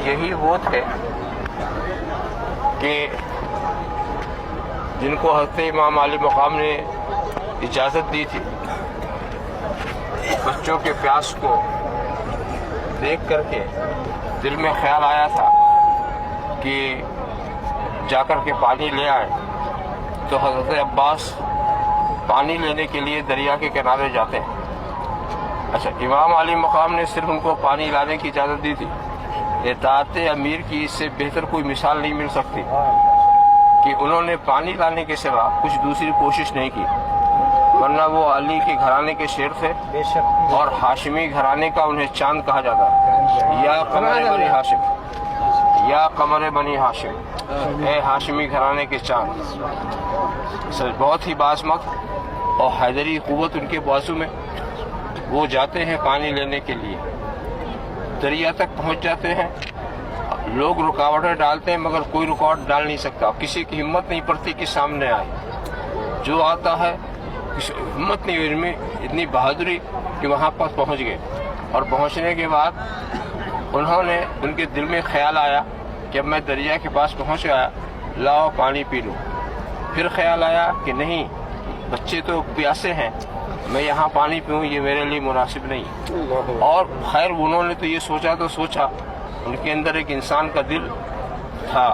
یہی وہ تھے کہ جن کو حضرت امام علی مقام نے اجازت دی تھی. بچوں کے پیاس کو دیکھ کر کے دل میں خیال آیا تھا کہ جا کر کے پانی لے آئے. تو حضرت عباس پانی لینے کے لیے دریا کے کنارے جاتے ہیں. اچھا، امام علی مقام نے صرف ان کو پانی لانے کی اجازت دی تھی. اطاعت امیر کی اس سے بہتر کوئی مثال نہیں مل سکتی کہ انہوں نے پانی لانے کے سوا کچھ دوسری کوشش نہیں کی، ورنہ وہ علی کے گھرانے کے شیر تھے اور ہاشمی گھرانے کا انہیں چاند کہا جاتا. یا قمر بنی ہاشم، یا قمر بنی ہاشم، اے ہاشمی گھرانے کے چاند. بہت ہی باعظمت اور حیدری قوت ان کے بازو میں. وہ جاتے ہیں پانی لینے کے لیے، دریا تک پہنچ جاتے ہیں. لوگ رکاوٹیں ڈالتے ہیں مگر کوئی رکاوٹ ڈال نہیں سکتا. کسی کی ہمت نہیں پڑتی کہ سامنے آئے. جو آتا ہے ہمت نہیں ہوئی، ان میں اتنی بہادری کہ وہاں پر پہنچ گئے. اور پہنچنے کے بعد انہوں نے، ان کے دل میں خیال آیا کہ اب میں دریا کے پاس پہنچ گیا، لاؤ پانی پی لوں. پھر خیال آیا کہ نہیں، بچے تو پیاسے ہیں، میں یہاں پانی پیوں یہ میرے لیے مناسب نہیں. اور خیر انہوں نے تو یہ سوچا، ان کے اندر ایک انسان کا دل تھا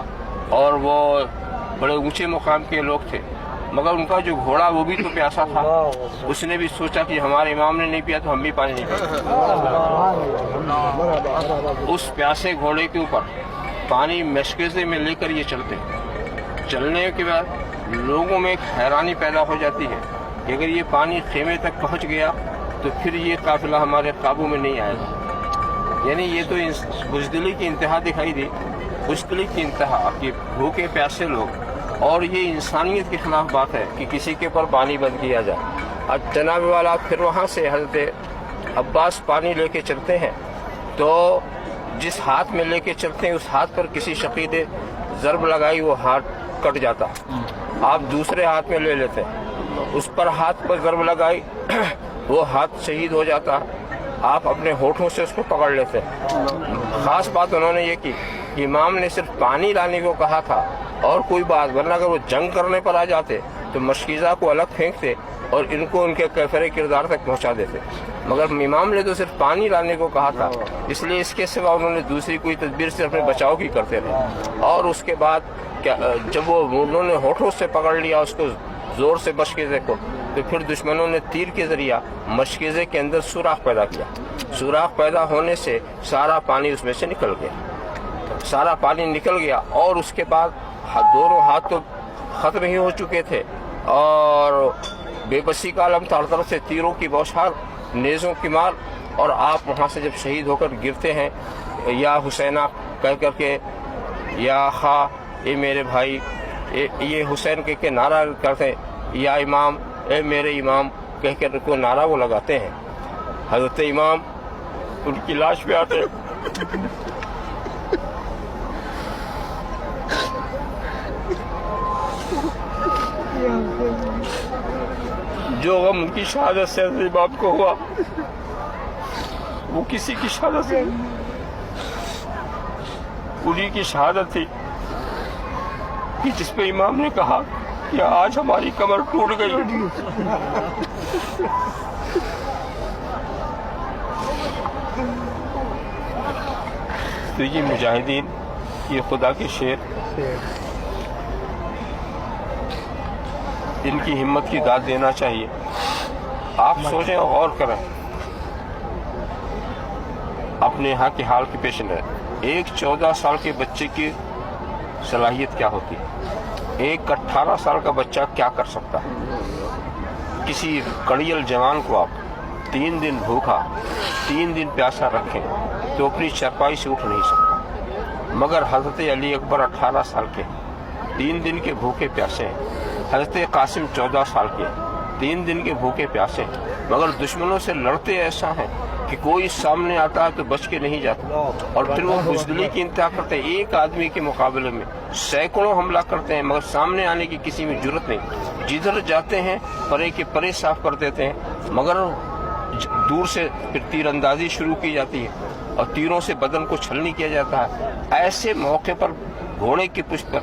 اور وہ بڑے اونچے مقام کے لوگ تھے، مگر ان کا جو گھوڑا وہ بھی تو پیاسا تھا. اس نے بھی سوچا کہ ہمارے امام نے نہیں پیا تو ہم بھی پانی نہیں پیتے. اس پیاسے گھوڑے کے اوپر پانی مشکزے میں لے کر یہ چلنے کے بعد لوگوں میں ایک حیرانی پیدا ہو جاتی ہے کہ اگر یہ پانی خیمے تک پہنچ گیا تو پھر یہ قافلہ ہمارے قابو میں نہیں آئے گا. یعنی یہ تو بزدلی کی انتہا دکھائی دی، بزدلی کی انتہا کہ بھوکے پیاسے لوگ. اور یہ انسانیت کے خلاف بات ہے کہ کسی کے پر پانی بند کیا جائے. اب جناب والا پھر وہاں سے حضرت عباس پانی لے کے چلتے ہیں تو جس ہاتھ میں لے کے چلتے ہیں اس ہاتھ پر کسی شقی نے ضرب لگائی، وہ ہاتھ کٹ جاتا. آپ دوسرے ہاتھ میں لے لیتے ہیں، اس پر ہاتھ پر ضرب لگائی، وہ ہاتھ شہید ہو جاتا. آپ اپنے ہونٹوں سے اس کو پکڑ لیتے ہیں. خاص بات انہوں نے یہ کی کہ امام نے صرف پانی لانے کو کہا تھا اور کوئی بات، ورنہ اگر وہ جنگ کرنے پر آ جاتے تو مشکیزہ کو الگ پھینکتے اور ان کو ان کے کیفر کردار تک پہنچا دیتے. مگر امام نے تو صرف پانی لانے کو کہا تھا، اس لیے اس کے سوا انہوں نے دوسری کوئی تدبیر سے اپنے بچاؤ کی کرتے رہے. اور اس کے بعد جب وہ انہوں نے ہونٹوں سے پکڑ لیا اس کو زور سے مشکیزے کو، تو پھر دشمنوں نے تیر کے ذریعہ مشکیزے کے اندر سوراخ پیدا کیا. سوراخ پیدا ہونے سے سارا پانی اس میں سے نکل گیا. اور اس کے بعد دونوں ہاتھ تو ختم ہی ہو چکے تھے اور بے بسی کا عالم تھا. ہر طرف سے تیروں کی بوچھار، نیزوں کی مار. اور آپ وہاں سے جب شہید ہو کر گرتے ہیں، یا حسینہ کہہ کر کے، یا خواہ اے میرے بھائی، یہ حسین کہہ کے نعرہ کرتے ہیں، یا امام اے میرے امام کہہ کر کو نعرہ وہ لگاتے ہیں. حضرت امام ان کی لاش پہ آتے ہیں. جو غم ان کی شہادت سے حضرت امام کو ہوا وہ کسی کی شہادت سے انہی کی شہادت تھی کہ جس پہ امام نے کہا کہ آج ہماری کمر ٹوٹ گئی. تو یہ مجاہدین، یہ خدا کے شیر، ان کی ہمت کی داد دینا چاہیے. آپ سوچیں اور غور کریں اپنے یہاں کے حال کے پیش نظر. ایک 14 سال کے بچے کی صلاحیت کیا ہوتی ہے، ایک 18 سال کا بچہ کیا کر سکتا ہے. کسی کڑیل جوان کو آپ 3 دن بھوکا، 3 دن پیاسا رکھیں تو اپنی چرپائی سے اٹھ نہیں سکتا. مگر حضرت علی اکبر 18 سال کے 3 دن کے بھوکے پیاسے ہیں. حضرت قاسم 14 سال کے 3 دن کے بھوکے پیاسے ہیں، مگر دشمنوں سے لڑتے ایسا ہیں کہ کوئی سامنے آتا ہے تو بچ کے نہیں جاتا. اور پھر وہ بزدلی کی انتہا کرتے ہیں. ایک آدمی کے مقابلے میں سینکڑوں حملہ کرتے ہیں مگر سامنے آنے کی کسی میں جرت نہیں. جدھر جاتے ہیں پرے کے پرے صاف کر دیتے ہیں، مگر دور سے پھر تیر اندازی شروع کی جاتی ہے. اور تیروں سے بدن کو چھلنی کیا جاتا ہے، ایسے موقع پر گھوڑے کی پشت پر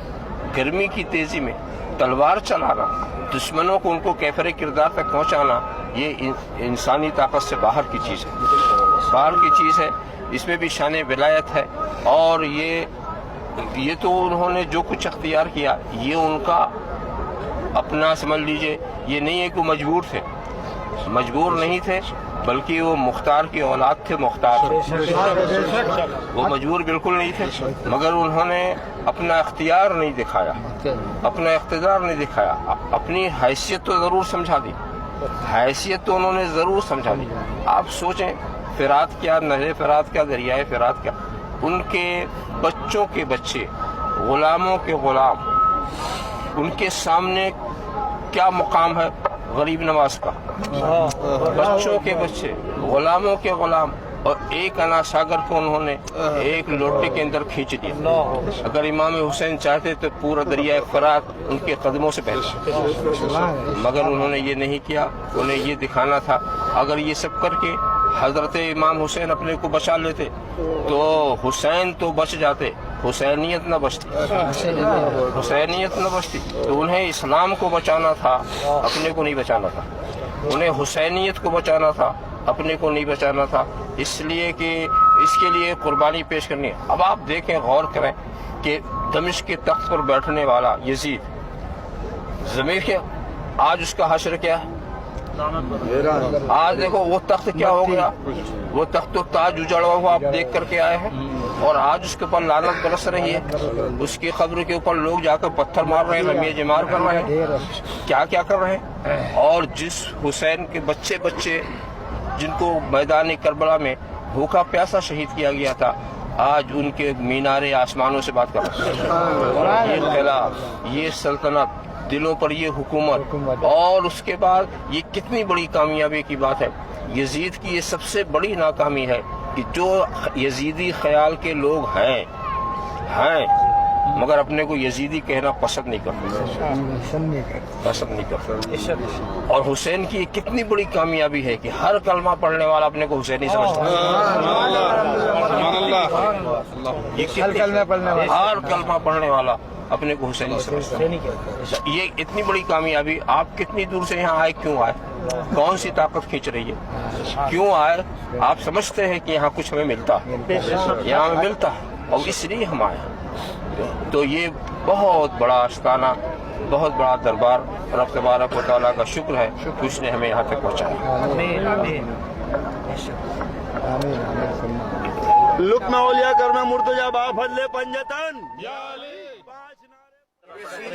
گرمی کی تیزی میں تلوار چلانا، دشمنوں کو ان کو کیفر کردار تک پہنچانا، یہ انسانی طاقت سے باہر کی چیز ہے، باہر کی چیز ہے۔ اس میں بھی شان ولایت ہے، اور یہ تو انہوں نے جو کچھ اختیار کیا یہ ان کا اپنا سمجھ لیجئے، یہ نہیں ہے کہ وہ مجبور تھے، مجبور نہیں تھے، بلکہ وہ مختار کی اولاد تھے، مختار تھے، وہ مجبور بالکل نہیں تھے، مگر انہوں نے اپنا اختیار نہیں دکھایا، اپنا اقتدار نہیں دکھایا، اپنی حیثیت تو ضرور سمجھا دی، حیثیت تو انہوں نے ضرور سمجھا دی۔ آپ سوچیں فرات کیا، نہر فرات کیا، دریائے فرات کیا، ان کے بچوں کے بچے، غلاموں کے غلام، ان کے سامنے کیا مقام ہے غریب نواز کا، بچوں کے بچے، غلاموں کے غلام، اور ایک انا ساگر کو انہوں نے ایک لوٹے کے اندر کھینچ دیا۔ اگر امام حسین چاہتے تو پورا دریائے فرات ان کے قدموں سے بہتا، مگر انہوں نے یہ نہیں کیا، انہیں یہ دکھانا تھا اگر یہ سب کر کے حضرت امام حسین اپنے کو بچا لیتے تو حسین تو بچ جاتے، حسینیت نہ بچتی، حسینیت نہ بچتی، تو انہیں اسلام کو بچانا تھا، اپنے کو نہیں بچانا تھا، انہیں حسینیت کو بچانا تھا، اپنے کو نہیں بچانا تھا، اس لیے کہ اس کے لیے قربانی پیش کرنی ہے۔ اب آپ دیکھیں، غور کریں کہ دمشق کے تخت پر بیٹھنے والا یزید، ضمیر کیا آج اس کا حشر کیا ہے؟ آج دیکھو وہ تخت کیا ہو گیا، وہ تخت تو تاج اجڑا ہوا آپ دیکھ کر کے آئے ہیں، اور آج اس کے اوپر لعنت برس رہی ہے، اس کی قبر کے اوپر لوگ جا کر پتھر مار رہے ہیں، رمیہ جمار کر رہے ہیں، کیا کیا کر رہے ہیں۔ اور جس حسین کے بچے جن کو میدان کربلا میں بھوکا پیاسا شہید کیا گیا تھا، آج ان کے مینارے آسمانوں سے بات کر رہے ہیں۔ یہ قلعہ، یہ سلطنت، دلوں پر یہ حکومت، اور اس کے بعد یہ کتنی بڑی کامیابی کی بات ہے۔ یزید کی یہ سب سے بڑی ناکامی ہے کہ جو یزیدی خیال کے لوگ ہیں مگر اپنے کو یزیدی کہنا پسند نہیں کرتے، اور حسین کی یہ کتنی بڑی کامیابی ہے کہ ہر کلمہ پڑھنے والا اپنے کو حسینی سمجھتا ہے، ہر کلمہ پڑھنے والا اپنے کو حسینی سمجھتا ہے۔ یہ اتنی بڑی کامیابی، آپ کتنی دور سے یہاں آئے، کیوں آئے، کون سی طاقت کھینچ رہی ہے، کیوں آئے؟ آپ سمجھتے ہیں کہ یہاں کچھ ہمیں ملتا ہے، یہاں ہمیں ملتا ہے، اور اس لیے ہم آئے۔ تو یہ بہت بڑا آستانہ، بہت بڑا دربار، رب تبارک و تعالیٰ کا شکر ہے کہ اس نے ہمیں یہاں تک پہنچایا۔ لقمہ اولیاء کرنا مرتجا با فضل پنجتن،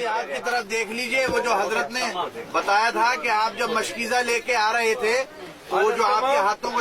آپ کی طرف دیکھ لیجئے، وہ جو حضرت نے بتایا تھا کہ آپ جب مشکیزہ لے کے آ رہے تھے تو وہ جو آپ کے ہاتھوں کو